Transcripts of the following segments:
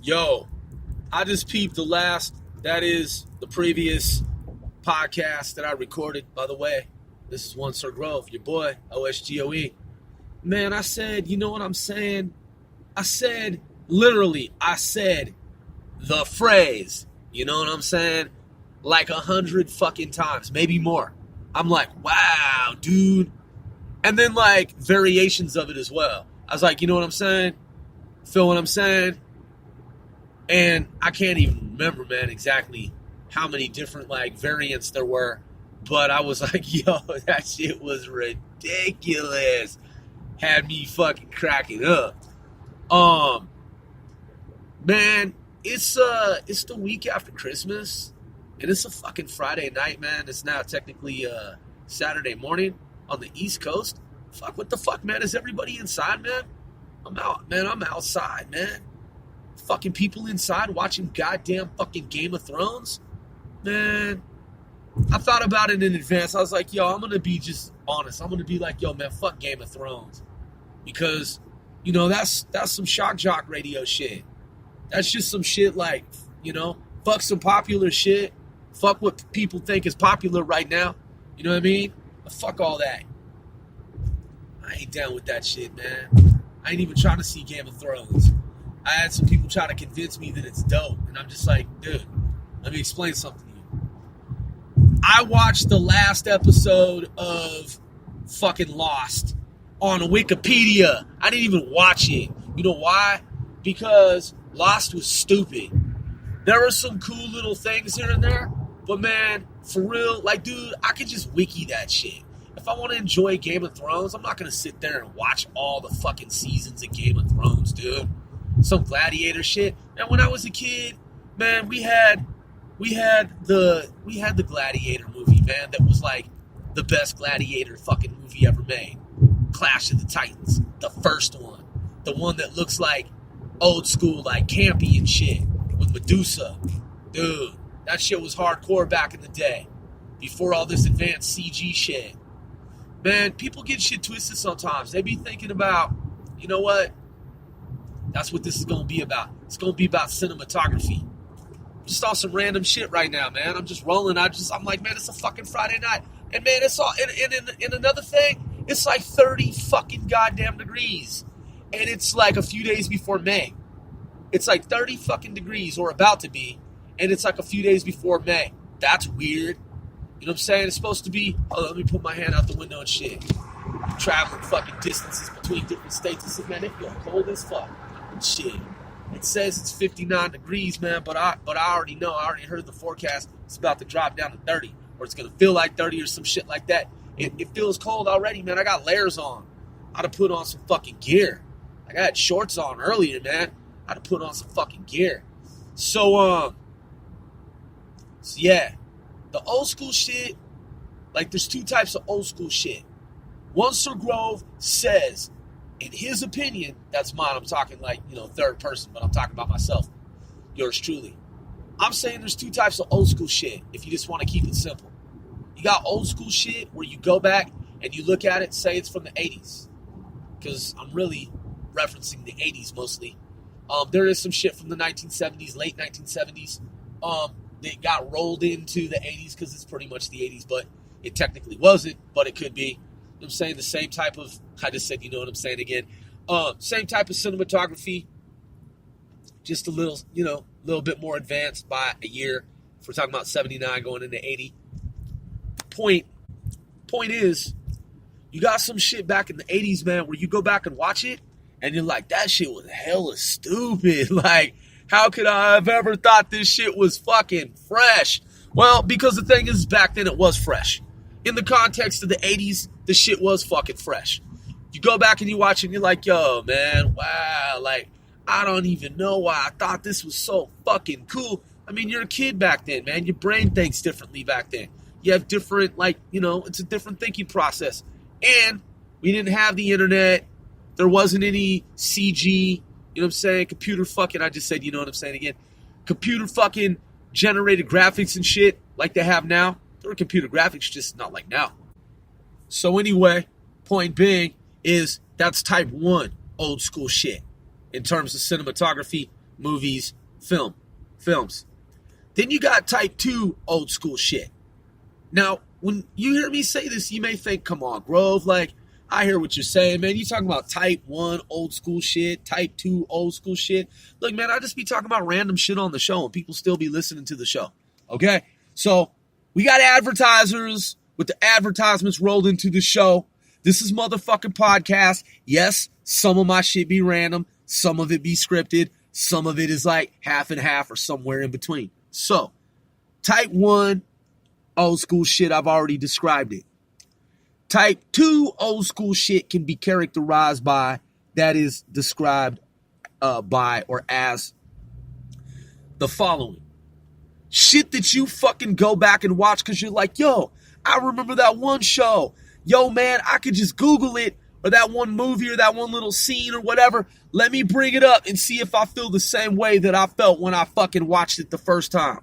Yo, I just peeped the previous podcast that I recorded, by the way. This is One Sir Grove, your boy, OSGOE. Man, I said, you know what I'm saying? I said the phrase, you know what I'm saying? Like 100 fucking times, maybe more. I'm like, wow, dude. And then like variations of it as well. I was like, you know what I'm saying? Feel what I'm saying? And I can't even remember, man, exactly how many different like variants there were. But I was like, yo, that shit was ridiculous. Had me fucking cracking up. Man, it's the week after Christmas. And it's a fucking Friday night, man. It's now technically Saturday morning on the East Coast. Fuck, what the fuck, man? Is everybody inside, man? I'm out, man. I'm outside, man. Fucking people inside watching goddamn fucking Game of Thrones. Man, I thought about it in advance. I was like, yo, I'm going to be just honest. I'm going to be like, yo, man, fuck Game of Thrones. Because, you know, that's some shock jock radio shit. That's just some shit like, you know, fuck some popular shit. Fuck what people think is popular right now. You know what I mean? But fuck all that. I ain't down with that shit, man. I ain't even trying to see Game of Thrones. I had some people try to convince me that it's dope. And I'm just like, dude, let me explain something to you. I watched the last episode of fucking Lost on Wikipedia. I didn't even watch it. You know why? Because Lost was stupid. There were some cool little things here and there. But man, for real, like, dude, I could just wiki that shit. If I want to enjoy Game of Thrones, I'm not going to sit there and watch all the fucking seasons of Game of Thrones, dude. Some gladiator shit. And when I was a kid, man, we had the Gladiator movie, man, that was like the best Gladiator fucking movie ever made. Clash of the Titans, the first one. The one that looks like old school, like campy and shit with Medusa. Dude, that shit was hardcore back in the day. Before all this advanced CG shit. Man, people get shit twisted sometimes. They be thinking about, you know what? That's what this is going to be about. It's going to be about cinematography. Just on some random shit right now, man. I'm just rolling. I'm like, man, it's a fucking Friday night. And man, it's all, and another thing, it's like 30 fucking goddamn degrees. And it's like a few days before May. It's like 30 fucking degrees, or about to be. And it's like a few days before May. That's weird. You know what I'm saying? It's supposed to be, oh, let me put my hand out the window and shit. Traveling fucking distances between different states. And shit, man, it feels cold as fuck. And shit. It says it's 59 degrees, man, but I already know. I already heard the forecast. It's about to drop down to 30. Or it's going to feel like 30 or some shit like that. It feels cold already, man. I got layers on. I had to put on some fucking gear. I got shorts on earlier, man. I had to put on some fucking gear. So yeah. The old school shit, like there's two types of old school shit. One Sir Grove says, in his opinion, that's mine. I'm talking like, you know, third person, but I'm talking about myself. Yours truly. I'm saying there's two types of old school shit if you just want to keep it simple. You got old school shit where you go back and you look at it, say it's from the 80s. Because I'm really referencing the 80s mostly. There is some shit from the 1970s, late 1970s. They got rolled into the 80s because it's pretty much the 80s, but it technically wasn't, but it could be. You know what I'm saying? The same type of, I just said, you know what I'm saying again. Same type of cinematography, just a little, you know, a little bit more advanced by a year. If we're talking about 79 going into 80. Point is, you got some shit back in the 80s, man, where you go back and watch it, and you're like, that shit was hella stupid. Like, how could I have ever thought this shit was fucking fresh? Well, because the thing is, back then it was fresh. In the context of the 80s, the shit was fucking fresh. You go back and you watch it and you're like, yo, man, wow, like, I don't even know why I thought this was so fucking cool. I mean, you're a kid back then, man. Your brain thinks differently back then. You have different, like, you know, it's a different thinking process. And we didn't have the internet. There wasn't any CG. You know what I'm saying? Computer fucking, I just said, you know what I'm saying again. Computer fucking generated graphics and shit like they have now. There were computer graphics, just not like now. So anyway, point being is that's type 1 old school shit in terms of cinematography. movies, films. Then you got type 2 old school shit. Now, when you hear me say this, you may think, come on, Grove, like, I hear what you're saying, man. You talking about type 1 old school shit, type 2 old school shit. Look, man, I just be talking about random shit on the show and people still be listening to the show. Okay? So, we got advertisers with the advertisements rolled into the show. This is motherfucking podcast. Yes, some of my shit be random. Some of it be scripted. Some of it is like half and half or somewhere in between. So, type 1 old school shit, I've already described it. Type 2 old school shit can be characterized by, that is described by or as the following. Shit that you fucking go back and watch because you're like, yo, I remember that one show. Yo, man, I could just Google it, or that one movie or that one little scene or whatever. Let me bring it up and see if I feel the same way that I felt when I fucking watched it the first time.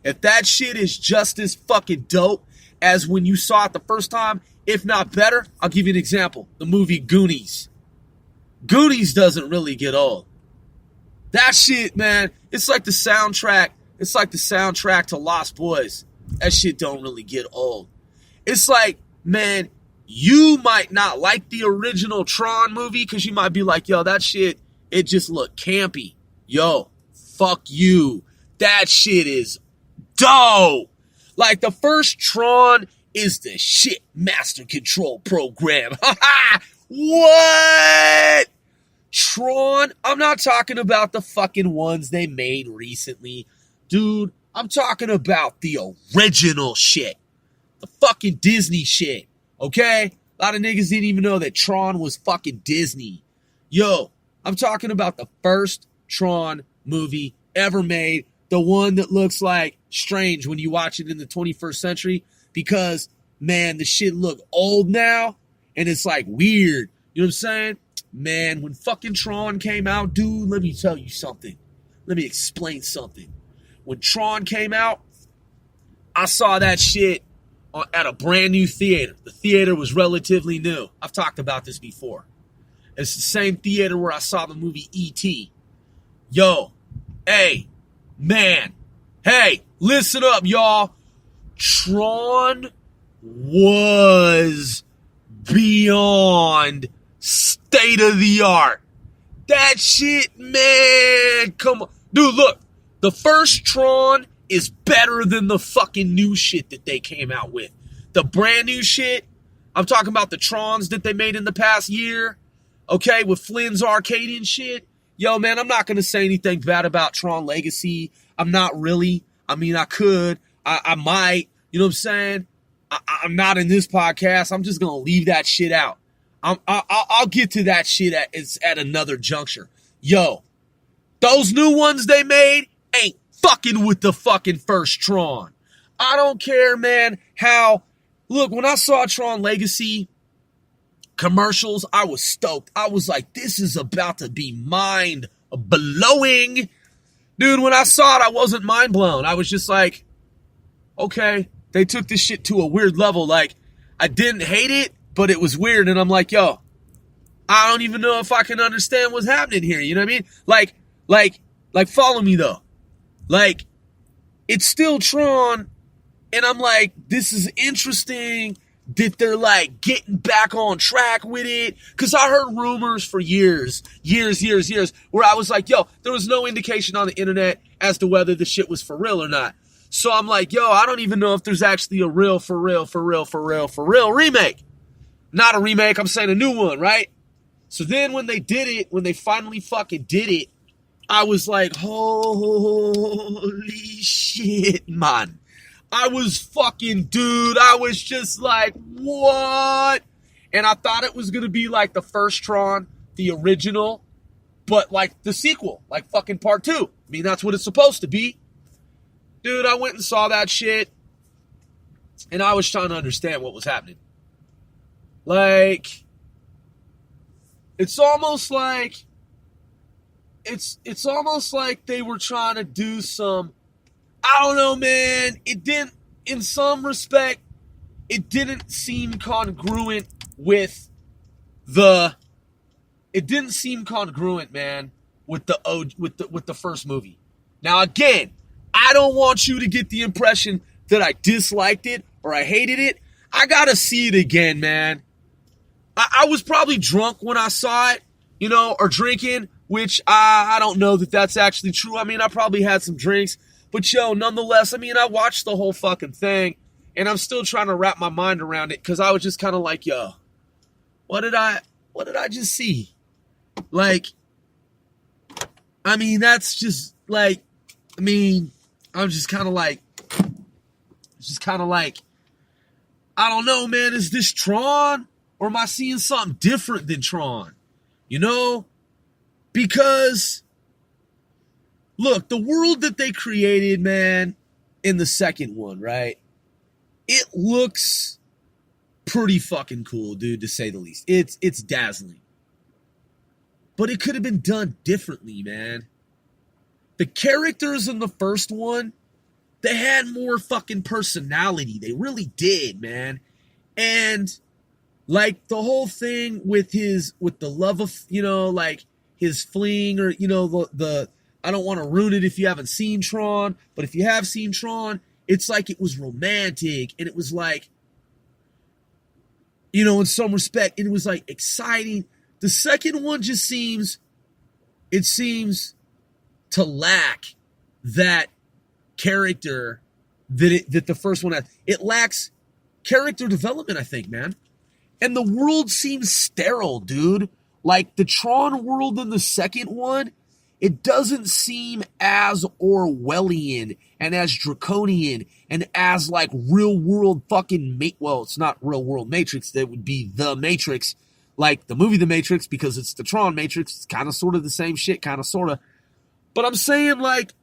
If that shit is just as fucking dope as when you saw it the first time, if not better, I'll give you an example. The movie Goonies. Goonies doesn't really get old. That shit, man, it's like the soundtrack. It's like the soundtrack to Lost Boys. That shit don't really get old. It's like, man, you might not like the original Tron movie because you might be like, yo, that shit, it just looked campy. Yo, fuck you. That shit is dope. Like, the first Tron is the shit master control program. What? Tron? I'm not talking about the fucking ones they made recently. Dude, I'm talking about the original shit. The fucking Disney shit. Okay? A lot of niggas didn't even know that Tron was fucking Disney. Yo, I'm talking about the first Tron movie ever made. The one that looks like strange when you watch it in the 21st century. Because, man, the shit look old now. And it's like weird. You know what I'm saying? Man, when fucking Tron came out, dude, let me tell you something. Let me explain something. When Tron came out, I saw that shit at a brand new theater. The theater was relatively new. I've talked about this before. It's the same theater where I saw the movie E.T. Yo, hey, man, hey, listen up, y'all. Tron was beyond state of the art. That shit, man, come on. Dude, look, the first Tron is better than the fucking new shit that they came out with. The brand new shit, I'm talking about the Trons that they made in the past year, okay, with Flynn's Arcade and shit. Yo, man, I'm not going to say anything bad about Tron Legacy. I'm not really. I mean, I could. I might. You know what I'm saying? I'm not in this podcast. I'm just going to leave that shit out. I'll get to that shit at another juncture. Yo, those new ones they made ain't fucking with the fucking first Tron. I don't care, man, how... Look, when I saw Tron Legacy commercials, I was stoked. I was like, this is about to be mind-blowing. Dude, when I saw it, I wasn't mind-blown. I was just like, okay, they took this shit to a weird level. Like, I didn't hate it, but it was weird. And I'm like, yo, I don't even know if I can understand what's happening here. You know what I mean? Like, follow me, though. Like, it's still Tron, and I'm like, this is interesting that they're, like, getting back on track with it. Because I heard rumors for years, where I was like, yo, there was no indication on the internet as to whether the shit was for real or not. So I'm like, yo, I don't even know if there's actually a real, for real remake. Not a remake, I'm saying a new one, right? So then when they did it, when they finally fucking did it, I was like, holy shit, man. I was just like, what? And I thought it was going to be like the first Tron, the original, but like the sequel, like fucking part 2. I mean, that's what it's supposed to be. Dude, I went and saw that shit, and I was trying to understand what was happening. Like, it's almost like they were trying to do some, I don't know, man. It didn't, in some respect, it didn't seem congruent with it didn't seem congruent, man, with the first movie. Now again, I don't want you to get the impression that I disliked it or I hated it. I gotta see it again, man. I was probably drunk when I saw it, or drinking, which I don't know that that's actually true. I mean, I probably had some drinks, but nonetheless, I mean, I watched the whole fucking thing, and I'm still trying to wrap my mind around it because I was just kind of like, yo, what did I just see? Like, I mean, that's just like, I mean, I'm just kind of like, I don't know, man, is this Tron? Or am I seeing something different than Tron? Because, look, the world that they created, man, in the second one, right? It looks pretty fucking cool, dude, to say the least. It's dazzling. But it could have been done differently, man. The characters in the first one, they had more fucking personality. They really did, man. And like the whole thing with the love of, like his fling or, the I don't want to ruin it if you haven't seen Tron, but if you have seen Tron, it's like it was romantic and it was like, in some respect, it was like exciting. The second one just seems to lack that character that the first one had. It lacks character development, I think, man. And the world seems sterile, dude. Like the Tron world in the second one, it doesn't seem as Orwellian and as draconian and as like real world fucking well, it's not real world Matrix. That would be the Matrix, like the movie The Matrix, because it's the Tron Matrix. It's kind of sort of the same shit, kind of sort of. But I'm saying, like,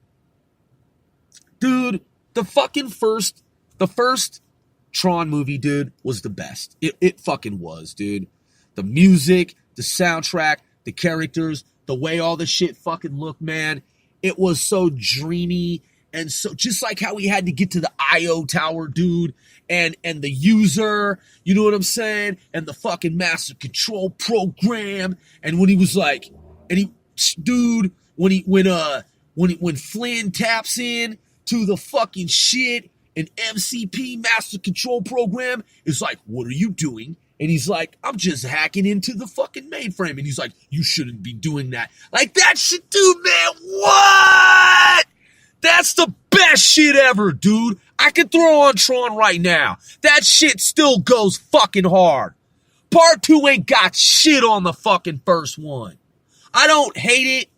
dude, the first Tron movie, dude, was the best. It fucking was, dude. The music, the soundtrack, the characters, the way all the shit fucking looked, man. It was so dreamy and so just like how he had to get to the IO tower, dude, and the user, you know what I'm saying? And the fucking master control program. And when he was like, when Flynn taps in to the fucking shit, an MCP master control program is like, what are you doing? And he's like, I'm just hacking into the fucking mainframe. And he's like, you shouldn't be doing that. Like that shit, dude, man, what? That's the best shit ever, dude. I could throw on Tron right now. That shit still goes fucking hard. Part 2 ain't got shit on the fucking first one. I don't hate it,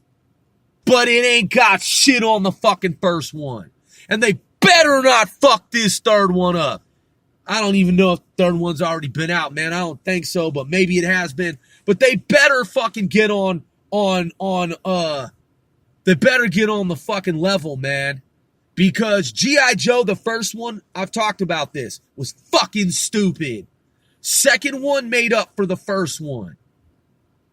but it ain't got shit on the fucking first one. And they better not fuck this third one up. I don't even know if the third one's already been out, man. I don't think so, but maybe it has been. But they better fucking get on they better get on the fucking level, man. Because G.I. Joe, the first one, I've talked about this, was fucking stupid. Second one made up for the first one.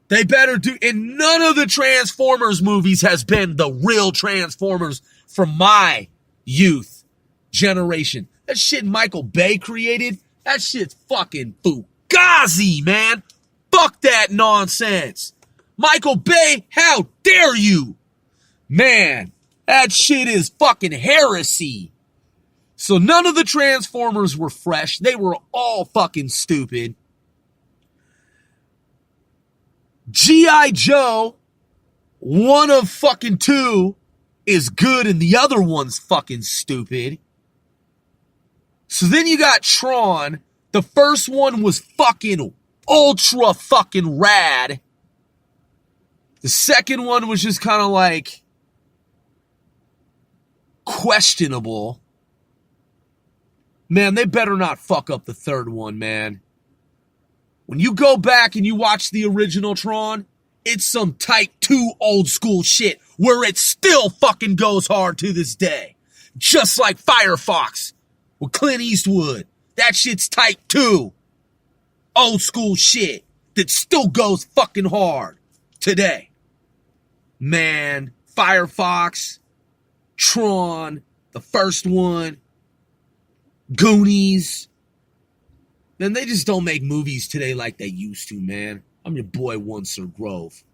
They better do, and none of the Transformers movies has been the real Transformers from my youth generation. That shit Michael Bay created, that shit's fucking fugazi, man. Fuck that nonsense. Michael Bay, how dare you? Man, that shit is fucking heresy. So none of the Transformers were fresh. They were all fucking stupid. G.I. Joe, one of fucking two, is good and the other one's fucking stupid. So then you got Tron. The first one was fucking ultra fucking rad. The second one was just kind of like questionable. Man, they better not fuck up the third one, man. When you go back and you watch the original Tron, it's some Type 2 old school shit where it still fucking goes hard to this day. Just like Firefox with Clint Eastwood. That shit's Type 2 old school shit that still goes fucking hard today. Man, Firefox, Tron, the first one, Goonies. Man, they just don't make movies today like they used to, man. I'm your boy, One Sir Grove.